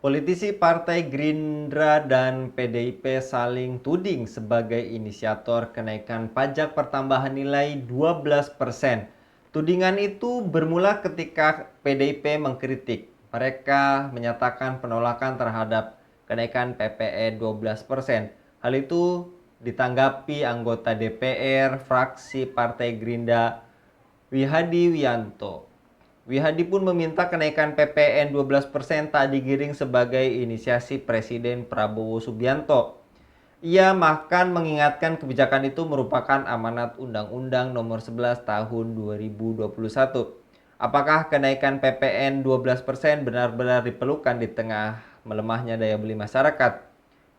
Politisi Partai Gerindra dan PDIP saling tuding sebagai inisiator kenaikan pajak pertambahan nilai 12%. Tudingan itu bermula ketika PDIP mengkritik. Mereka menyatakan penolakan terhadap kenaikan PPN 12%. Hal itu ditanggapi anggota DPR fraksi Partai Gerindra Wihadi Wianto. Wihadi pun meminta kenaikan PPN 12% tak digiring sebagai inisiasi Presiden Prabowo Subianto. Ia bahkan mengingatkan kebijakan itu merupakan amanat Undang-Undang Nomor 11 Tahun 2021. Apakah kenaikan PPN 12% benar-benar diperlukan di tengah melemahnya daya beli masyarakat?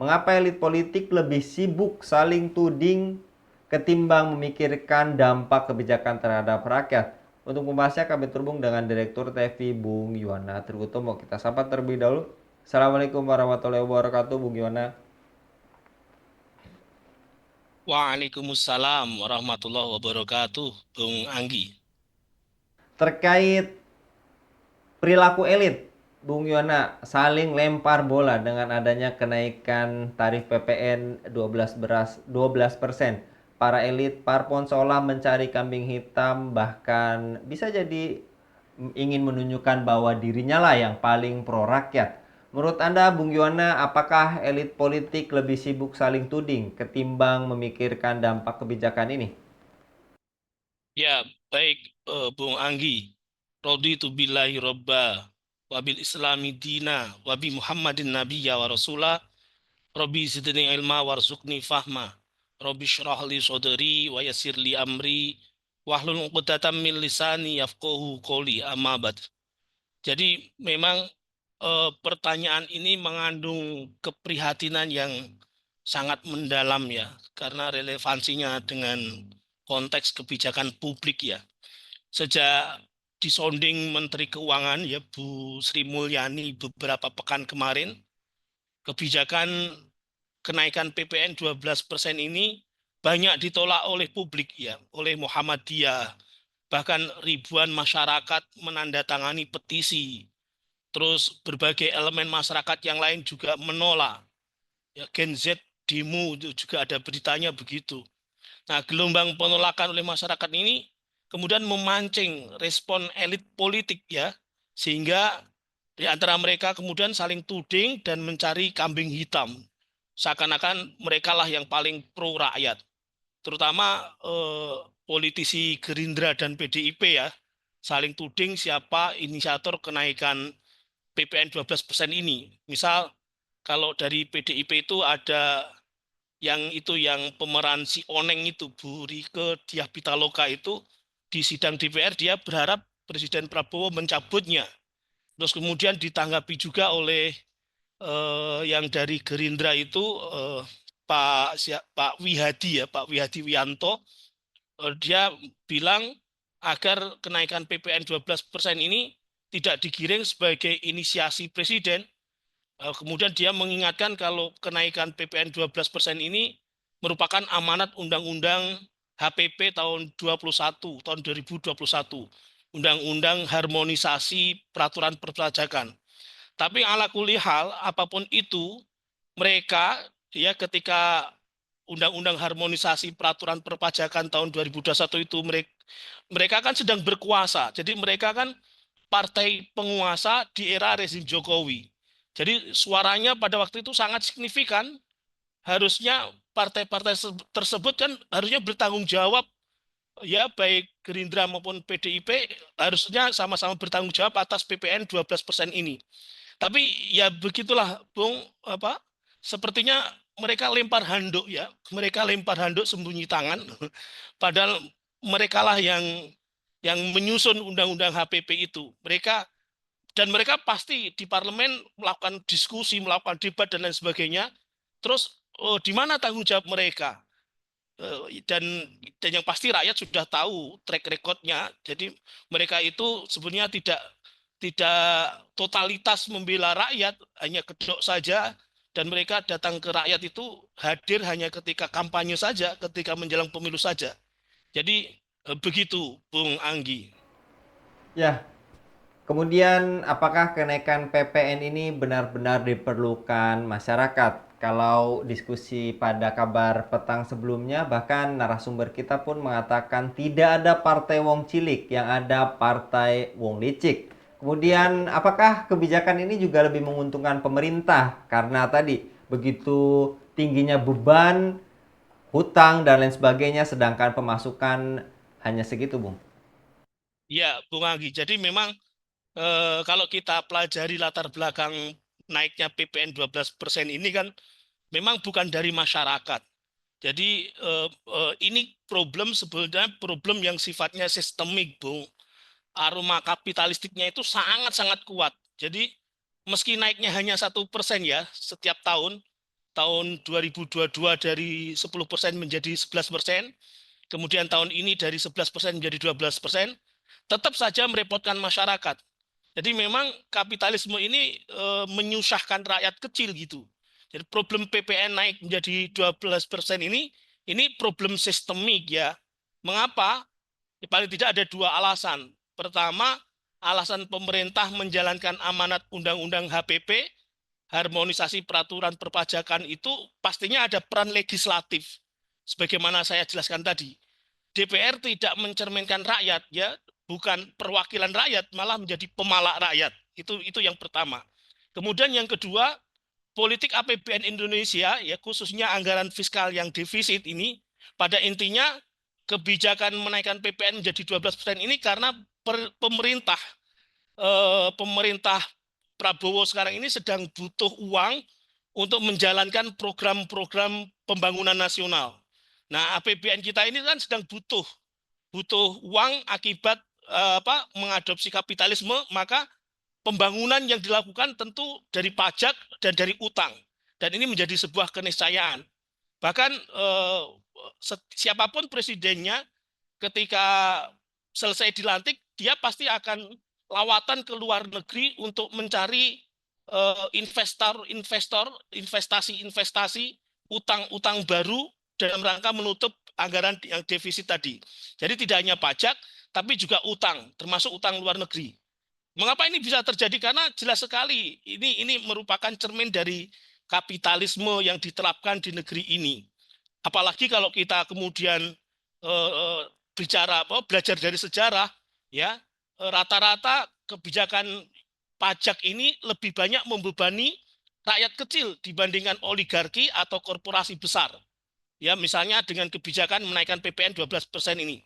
Mengapa elit politik lebih sibuk saling tuding ketimbang memikirkan dampak kebijakan terhadap rakyat? Untuk membahasnya kami terhubung dengan Direktur TV Bung Yuwana Triutomo. Kita sapa terlebih dahulu. Assalamualaikum warahmatullahi wabarakatuh Bung Yuwana. Waalaikumsalam warahmatullahi wabarakatuh, Bung Anggi. Terkait perilaku elit, Bung Yuwana saling lempar bola dengan adanya kenaikan tarif PPN 12%. Para elit parpon seolah mencari kambing hitam, bahkan bisa jadi ingin menunjukkan bahwa dirinya lah yang paling pro rakyat. Menurut Anda, Bung Yuwana, apakah elit politik lebih sibuk saling tuding ketimbang memikirkan dampak kebijakan ini? Ya, baik, Bung Anggi. Raditu billahi robba, wabil islami dina, wabi Muhammadin nabiyya wa rasulah, Rabbi zidni ilma warzuqni fahma, Rabbi syrah li sodri wa yassir li amri, wahlul uqdatam min lisani yafqahu qawli amma ba'd. Jadi memang pertanyaan ini mengandung keprihatinan yang sangat mendalam ya, karena relevansinya dengan konteks kebijakan publik ya. Sejak disonding Menteri Keuangan ya Bu Sri Mulyani beberapa pekan kemarin, kebijakan kenaikan PPN 12% ini banyak ditolak oleh publik ya, oleh Muhammadiyah. Bahkan ribuan masyarakat menandatangani petisi. Terus berbagai elemen masyarakat yang lain juga menolak. Ya, Gen Z demo itu juga ada beritanya begitu. Nah, gelombang penolakan oleh masyarakat ini kemudian memancing respon elit politik ya, sehingga di antara mereka kemudian saling tuding dan mencari kambing hitam. Seakan-akan mereka lah yang paling pro rakyat, terutama politisi Gerindra dan PDIP ya, saling tuding siapa inisiator kenaikan PPN 12% ini. Misal kalau dari PDIP itu ada yang pemeran si Oneng itu Bu Rike Diah Pitaloka itu di sidang DPR dia berharap Presiden Prabowo mencabutnya. Terus kemudian ditanggapi juga oleh yang dari Gerindra itu Pak Wihadi ya, Pak Wihadi Wianto. Dia bilang agar kenaikan PPN 12% ini tidak digiring sebagai inisiasi presiden. Kemudian dia mengingatkan kalau kenaikan PPN 12% ini merupakan amanat Undang-Undang HPP tahun 21, tahun 2021. Undang-Undang Harmonisasi Peraturan Perpajakan. Tapi ala kuli hal, apapun itu, mereka ya ketika Undang-Undang Harmonisasi Peraturan Perpajakan tahun 2021 itu mereka kan sedang berkuasa. Jadi mereka kan partai penguasa di era rezim Jokowi. Jadi suaranya pada waktu itu sangat signifikan. Harusnya partai-partai tersebut kan harusnya bertanggung jawab ya, baik Gerindra maupun PDIP harusnya sama-sama bertanggung jawab atas PPN 12% ini. Tapi ya begitulah Bung, apa? Sepertinya mereka lempar handuk ya. Mereka lempar handuk sembunyi tangan. Padahal mereka lah yang menyusun undang-undang HPP itu. Mereka pasti di parlemen melakukan diskusi, melakukan debat dan lain sebagainya. Terus di mana tanggung jawab mereka? Dan yang pasti rakyat sudah tahu track recordnya. Jadi mereka itu sebenarnya tidak totalitas membela rakyat, hanya kedok saja. Dan mereka datang ke rakyat itu hadir hanya ketika kampanye saja, ketika menjelang pemilu saja. Jadi begitu, Bung Anggi. Ya, Kemudian, apakah kenaikan PPN ini benar-benar diperlukan masyarakat? Kalau diskusi pada kabar petang sebelumnya, bahkan narasumber kita pun mengatakan tidak ada partai Wong Cilik, yang ada partai Wong Licik. Kemudian, apakah kebijakan ini juga lebih menguntungkan pemerintah? Karena tadi begitu tingginya beban, hutang, dan lain sebagainya, sedangkan pemasukan hanya segitu, Bung. Ya, Bung Anggi. Jadi memang kalau kita pelajari latar belakang naiknya PPN 12% ini kan memang bukan dari masyarakat. Jadi ini problem sebenarnya problem yang sifatnya sistemik, Bung. Aroma kapitalistiknya itu sangat-sangat kuat. Jadi meski naiknya hanya 1% ya setiap tahun 2022 dari 10% menjadi 11%, kemudian tahun ini dari 11% menjadi 12%, tetap saja merepotkan masyarakat. Jadi memang kapitalisme ini menyusahkan rakyat kecil gitu. Jadi problem PPN naik menjadi 12% ini problem sistemik ya. Mengapa? Ya, paling tidak ada dua alasan. Pertama, alasan pemerintah menjalankan amanat Undang-Undang HPP, harmonisasi peraturan perpajakan itu pastinya ada peran legislatif. Sebagaimana saya jelaskan tadi, DPR tidak mencerminkan rakyat ya, bukan perwakilan rakyat, malah menjadi pemalak rakyat. Itu yang pertama. Kemudian yang kedua, politik APBN Indonesia ya khususnya anggaran fiskal yang defisit ini pada intinya kebijakan menaikkan PPN menjadi 12% ini karena pemerintah Prabowo sekarang ini sedang butuh uang untuk menjalankan program-program pembangunan nasional. Nah, APBN kita ini kan sedang butuh uang akibat mengadopsi kapitalisme, maka pembangunan yang dilakukan tentu dari pajak dan dari utang. Dan ini menjadi sebuah keniscayaan. Bahkan siapapun presidennya ketika selesai dilantik, dia pasti akan lawatan ke luar negeri untuk mencari investasi-investasi, utang-utang baru dalam rangka menutup anggaran yang defisit tadi. Jadi tidak hanya pajak, tapi juga utang, termasuk utang luar negeri. Mengapa ini bisa terjadi? Karena jelas sekali ini merupakan cermin dari kapitalisme yang diterapkan di negeri ini. Apalagi kalau kita kemudian belajar dari sejarah, ya rata-rata kebijakan pajak ini lebih banyak membebani rakyat kecil dibandingkan oligarki atau korporasi besar. Ya, misalnya dengan kebijakan menaikkan PPN 12% ini.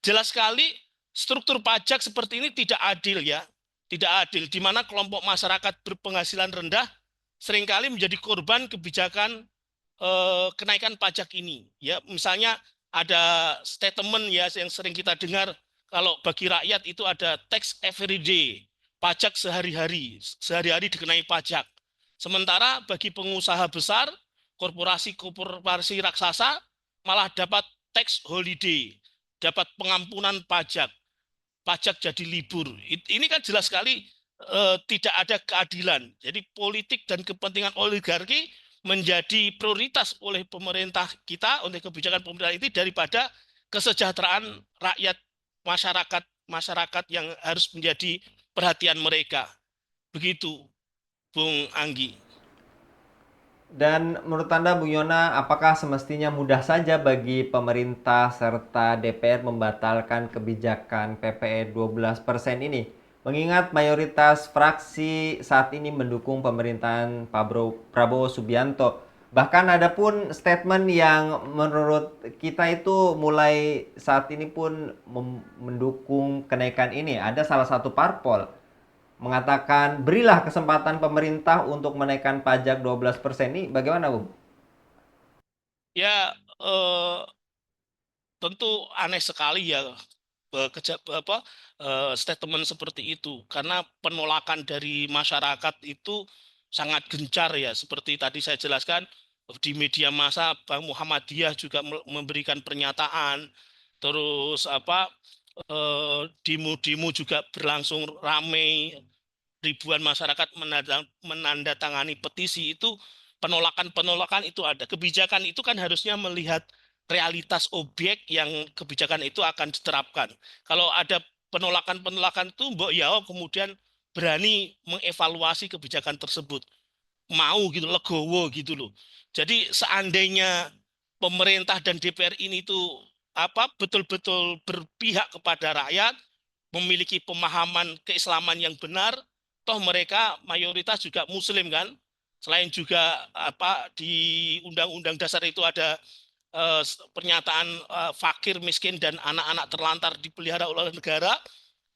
Jelas sekali struktur pajak seperti ini tidak adil ya. Tidak adil, di mana kelompok masyarakat berpenghasilan rendah seringkali menjadi korban kebijakan kenaikan pajak ini. Ya, misalnya ada statement ya yang sering kita dengar kalau bagi rakyat itu ada tax every day, pajak sehari-hari dikenai pajak. Sementara bagi pengusaha besar, korporasi raksasa malah dapat tax holiday, dapat pengampunan pajak jadi libur. Ini kan jelas sekali tidak ada keadilan. Jadi politik dan kepentingan oligarki menjadi prioritas oleh pemerintah kita, oleh kebijakan pemerintah ini daripada kesejahteraan rakyat masyarakat yang harus menjadi perhatian mereka. Begitu, Bung Anggi. Dan menurut Anda, Bung Yona, apakah semestinya mudah saja bagi pemerintah serta DPR membatalkan kebijakan PPE 12% ini? Mengingat mayoritas fraksi saat ini mendukung pemerintahan Prabowo Subianto. Bahkan ada pun statement yang menurut kita itu mulai saat ini pun mendukung kenaikan ini. Ada salah satu parpol mengatakan berilah kesempatan pemerintah untuk menaikkan pajak 12% ini, bagaimana, Bung? Ya, tentu aneh sekali ya statement seperti itu karena penolakan dari masyarakat itu sangat gencar ya seperti tadi saya jelaskan di media massa Bang Muhammadiyah juga memberikan pernyataan terus demo-demo juga berlangsung ramai ribuan masyarakat menandatangani petisi itu penolakan itu ada. Kebijakan itu kan harusnya melihat realitas objek yang kebijakan itu akan diterapkan. Kalau ada penolakan-penolakan itu mbok ya kemudian berani mengevaluasi kebijakan tersebut. Mau gitu, legowo gitu loh. Jadi seandainya pemerintah dan DPR ini tuh betul-betul berpihak kepada rakyat, memiliki pemahaman keislaman yang benar, toh mereka mayoritas juga Muslim kan. Selain juga di Undang-Undang Dasar itu ada pernyataan fakir, miskin dan anak-anak terlantar dipelihara oleh negara,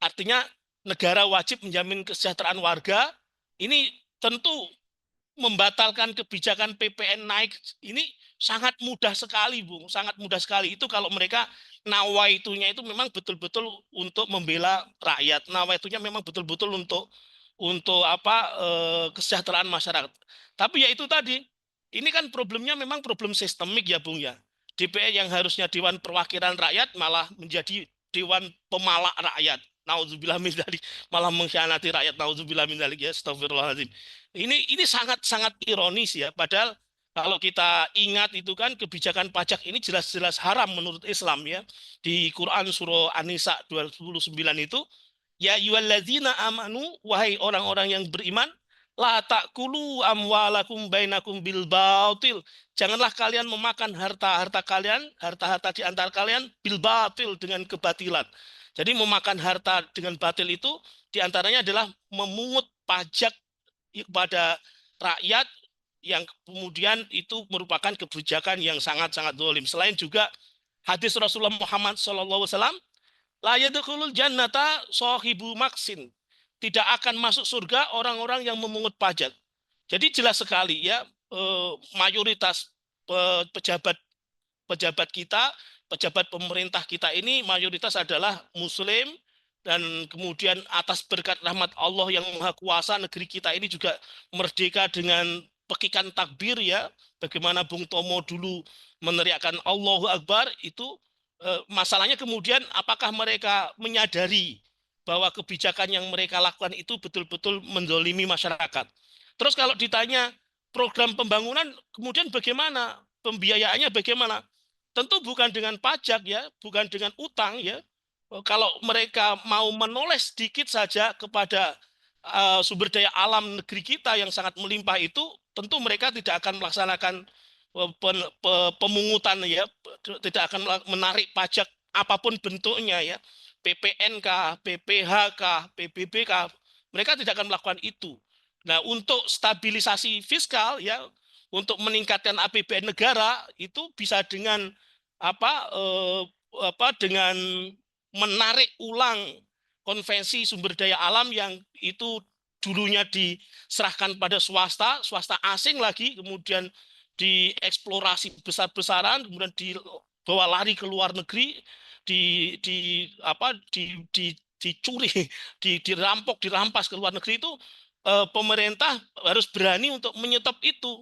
artinya negara wajib menjamin kesejahteraan warga. Ini tentu membatalkan kebijakan PPN naik ini sangat mudah sekali, Bung, sangat mudah sekali. Itu kalau mereka nawaitunya itu memang betul-betul untuk membela rakyat, nawaitunya memang betul-betul untuk kesejahteraan masyarakat. Tapi ya itu tadi, ini kan problemnya memang problem sistemik ya, Bung ya. DPR yang harusnya Dewan Perwakilan Rakyat malah menjadi Dewan Pemalak Rakyat. Nauzubillah min dzalik, malah mengkhianati rakyat. Nauzubillah min dzalik, ya astagfirullahaladzim. Ini sangat-sangat ironis ya. Padahal kalau kita ingat itu kan kebijakan pajak ini jelas-jelas haram menurut Islam ya. Di Quran surah An-Nisa 29 itu, ya ayyuhalladzina amanu, wahai orang-orang yang beriman, la ta'kulu amwalakum bainakum bil batil. Janganlah kalian memakan harta-harta kalian, harta-harta di antara kalian bil batil, dengan kebatilan. Jadi memakan harta dengan batil itu diantaranya adalah memungut pajak kepada rakyat, yang kemudian itu merupakan kebijakan yang sangat-sangat zalim. Selain juga hadis Rasulullah Muhammad SAW, la yadkhulul jannata sahibu maksin. Tidak akan masuk surga orang-orang yang memungut pajak. Jadi jelas sekali ya, mayoritas pejabat pejabat kita, pejabat pemerintah kita ini mayoritas adalah Muslim, dan kemudian atas berkat rahmat Allah yang Maha Kuasa, negeri kita ini juga merdeka dengan pekikan takbir ya. Bagaimana Bung Tomo dulu meneriakkan Allahu Akbar itu, masalahnya kemudian apakah mereka menyadari bahwa kebijakan yang mereka lakukan itu betul-betul menzolimi masyarakat. Terus kalau ditanya program pembangunan, kemudian bagaimana? Pembiayaannya bagaimana? Tentu bukan dengan pajak ya, bukan dengan utang ya. Kalau mereka mau menoleh sedikit saja kepada sumber daya alam negeri kita yang sangat melimpah itu, tentu mereka tidak akan melaksanakan pemungutan ya, tidak akan menarik pajak apapun bentuknya ya, PPNK, PPHK, PBBK, mereka tidak akan melakukan itu. Nah, untuk stabilisasi fiskal ya, untuk meningkatkan APBN negara itu bisa dengan dengan menarik ulang konvensi sumber daya alam yang itu dulunya diserahkan pada swasta, swasta asing lagi, kemudian dieksplorasi besar-besaran, kemudian dibawa lari ke luar negeri, dicuri, dirampok, dirampas ke luar negeri itu, pemerintah harus berani untuk menyetop itu,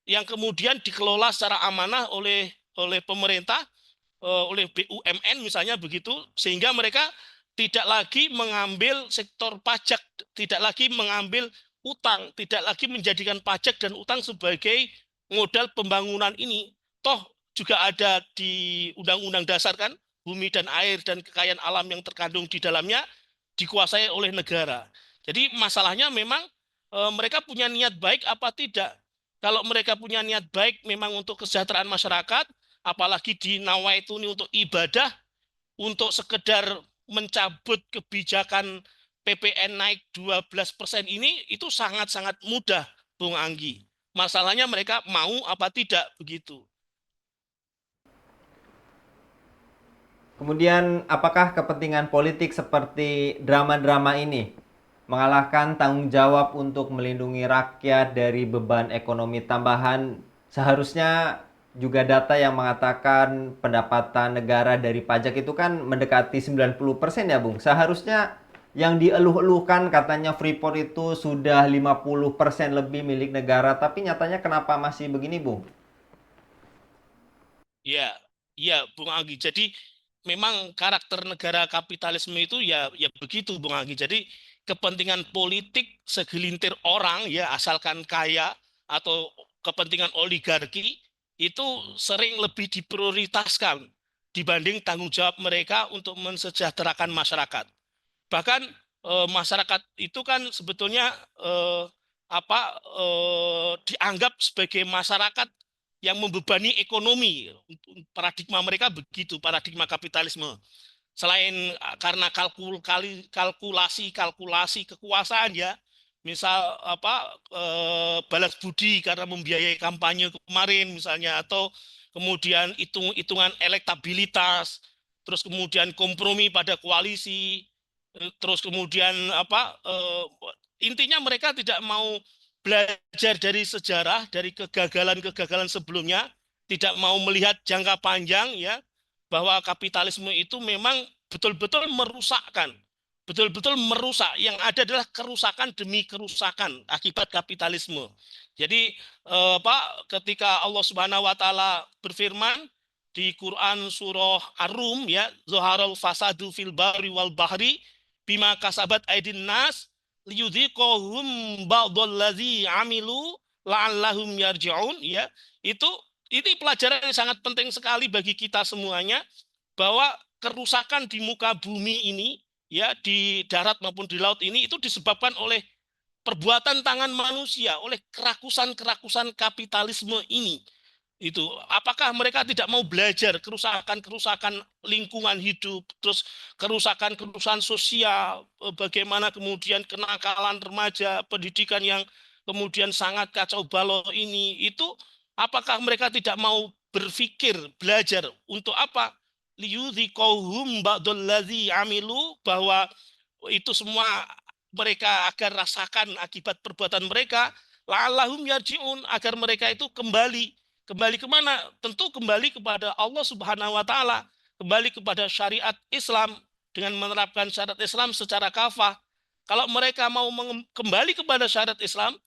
yang kemudian dikelola secara amanah oleh pemerintah, oleh BUMN misalnya begitu, sehingga mereka tidak lagi mengambil sektor pajak, tidak lagi mengambil utang, tidak lagi menjadikan pajak dan utang sebagai modal pembangunan ini. Toh juga ada di Undang-Undang Dasar kan, bumi dan air dan kekayaan alam yang terkandung di dalamnya dikuasai oleh negara. Jadi masalahnya memang mereka punya niat baik apa tidak. Kalau mereka punya niat baik memang untuk kesejahteraan masyarakat, apalagi di Nawaituni untuk ibadah, untuk sekedar mencabut kebijakan PPN naik 12% ini, itu sangat-sangat mudah, Bung Anggi. Masalahnya mereka mau apa tidak, begitu. Kemudian, apakah kepentingan politik seperti drama-drama ini mengalahkan tanggung jawab untuk melindungi rakyat dari beban ekonomi tambahan? Seharusnya juga data yang mengatakan pendapatan negara dari pajak itu kan mendekati 90% ya, Bung. Seharusnya yang dieluh-eluhkan katanya Freeport itu sudah 50% lebih milik negara, tapi nyatanya kenapa masih begini, Bung? Ya, ya, Bung Anggi. Jadi memang karakter negara kapitalisme itu ya begitu, Bung Anggi. Jadi kepentingan politik segelintir orang ya, asalkan kaya, atau kepentingan oligarki itu sering lebih diprioritaskan dibanding tanggung jawab mereka untuk mensejahterakan masyarakat. Bahkan masyarakat itu kan sebetulnya dianggap sebagai masyarakat yang membebani ekonomi. Paradigma mereka begitu, paradigma kapitalisme. Selain karena kalkulasi kekuasaan ya, misal balas budi karena membiayai kampanye kemarin misalnya, atau kemudian hitungan elektabilitas, terus kemudian kompromi pada koalisi, terus kemudian intinya mereka tidak mau belajar dari sejarah, dari kegagalan-kegagalan sebelumnya, tidak mau melihat jangka panjang ya, bahwa kapitalisme itu memang betul-betul merusakkan, betul-betul merusak. Yang ada adalah kerusakan demi kerusakan akibat kapitalisme. Jadi ketika Allah Subhanahu wa taala berfirman di Quran surah Ar-Rum ya, zaharal fasadu fil barri wal bahri bima kasabat aidin nas liyudhiqahum ba'dallazi amilu la'allahum yarji'un ya. Itu ini pelajaran yang sangat penting sekali bagi kita semuanya, bahwa kerusakan di muka bumi ini ya, di darat maupun di laut ini, itu disebabkan oleh perbuatan tangan manusia, oleh kerakusan-kerakusan kapitalisme ini. Itu apakah mereka tidak mau belajar kerusakan-kerusakan lingkungan hidup, terus kerusakan-kerusakan sosial, bagaimana kemudian kenakalan remaja, pendidikan yang kemudian sangat kacau balau ini, itu apakah mereka tidak mau berpikir, belajar untuk apa? Liyudhiqahum ba'dallazi amilu, bahwa itu semua mereka agar rasakan akibat perbuatan mereka, la'allahum yarji'un, agar mereka itu kembali. Kembali kemana? Tentu kembali kepada Allah Subhanahu wa taala, kembali kepada syariat Islam dengan menerapkan syariat Islam secara kafah. Kalau mereka mau kembali kepada syariat Islam,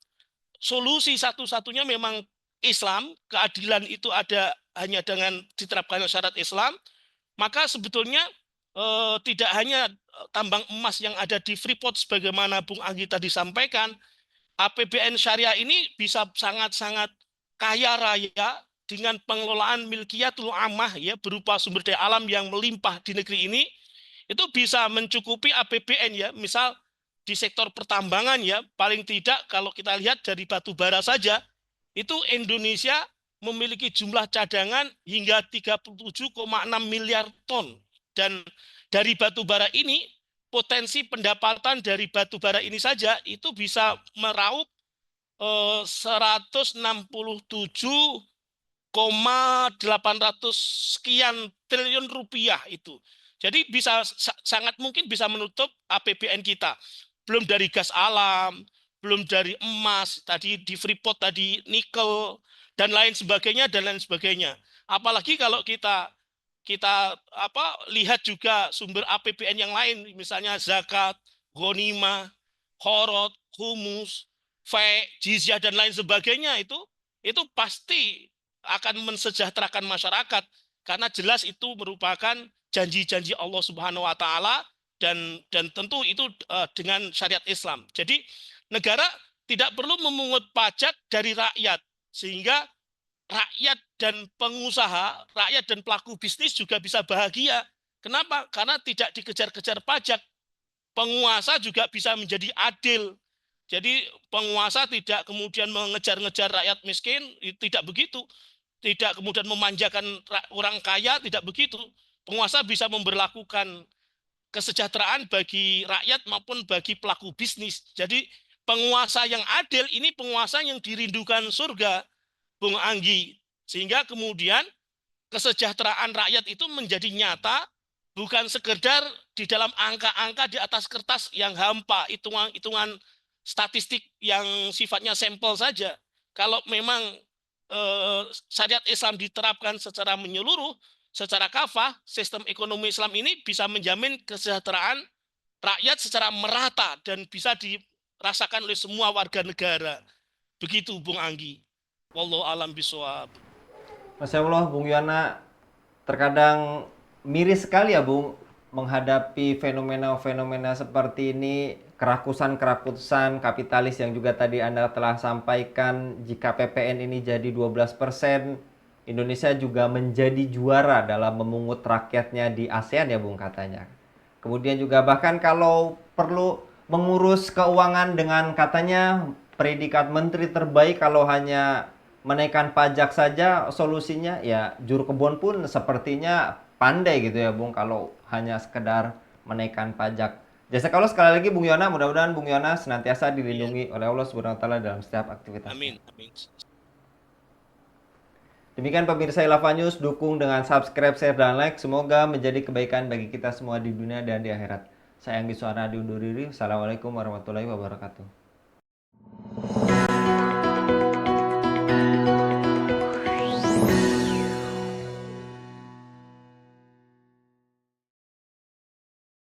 solusi satu-satunya memang Islam, keadilan itu ada hanya dengan diterapkan syariat Islam. Maka sebetulnya tidak hanya tambang emas yang ada di Freeport sebagaimana Bung Anggi tadi sampaikan, APBN syariah ini bisa sangat-sangat kaya raya dengan pengelolaan milkiyatul amah ya, berupa sumber daya alam yang melimpah di negeri ini, itu bisa mencukupi APBN ya. Misal di sektor pertambangan ya, paling tidak kalau kita lihat dari batu bara saja, itu Indonesia memiliki jumlah cadangan hingga 37,6 miliar ton. Dan dari batu bara ini, potensi pendapatan dari batu bara ini saja itu bisa meraup 167,800 sekian triliun rupiah itu. Jadi bisa sangat mungkin bisa menutup APBN kita. Belum dari gas alam, belum dari emas, tadi di Freeport tadi nikel dan lain sebagainya dan lain sebagainya. Apalagi kalau kita kita lihat juga sumber APBN yang lain, misalnya zakat, ghanimah, khorot, humus, jizyah dan lain sebagainya, itu pasti akan mensejahterakan masyarakat, karena jelas itu merupakan janji-janji Allah Subhanahu wa taala, dan tentu itu dengan syariat Islam. Jadi negara tidak perlu memungut pajak dari rakyat, sehingga rakyat dan pengusaha, rakyat dan pelaku bisnis juga bisa bahagia. Kenapa? Karena tidak dikejar-kejar pajak. Penguasa juga bisa menjadi adil. Jadi penguasa tidak kemudian mengejar-ngejar rakyat miskin, tidak begitu. Tidak kemudian memanjakan orang kaya, tidak begitu. Penguasa bisa memberlakukan kesejahteraan bagi rakyat maupun bagi pelaku bisnis. Jadi penguasa yang adil ini penguasa yang dirindukan surga, Bung Anggi. Sehingga kemudian kesejahteraan rakyat itu menjadi nyata, bukan sekedar di dalam angka-angka di atas kertas yang hampa, hitungan-hitungan statistik yang sifatnya sampel saja. Kalau memang syariat Islam diterapkan secara menyeluruh, secara kafah, sistem ekonomi Islam ini bisa menjamin kesejahteraan rakyat secara merata dan bisa dirasakan oleh semua warga negara. Begitu Bung Anggi. Wallahu alam bisawab. Masya Allah, Bung Yana, terkadang miris sekali ya, Bung, menghadapi fenomena-fenomena seperti ini, kerakusan-kerakusan kapitalis yang juga tadi Anda telah sampaikan. Jika PPN ini jadi 12%, Indonesia juga menjadi juara dalam memungut rakyatnya di ASEAN ya, Bung, katanya. Kemudian juga bahkan kalau perlu mengurus keuangan dengan katanya predikat menteri terbaik, kalau hanya menaikkan pajak saja solusinya, ya juru kebun pun sepertinya pandai gitu ya Bung, kalau hanya sekedar menaikkan pajak. Jasa kalau sekali lagi Bung Yona, mudah-mudahan Bung Yona senantiasa Iya, dilindungi oleh Allah Subhanahu wa taala dalam setiap aktivitasnya. amin, amin. Demikian pemirsa Ilava News, dukung dengan subscribe, share, dan like. Semoga menjadi kebaikan bagi kita semua di dunia dan di akhirat. Saya Anggi Suara diundur diri. Assalamualaikum warahmatullahi wabarakatuh.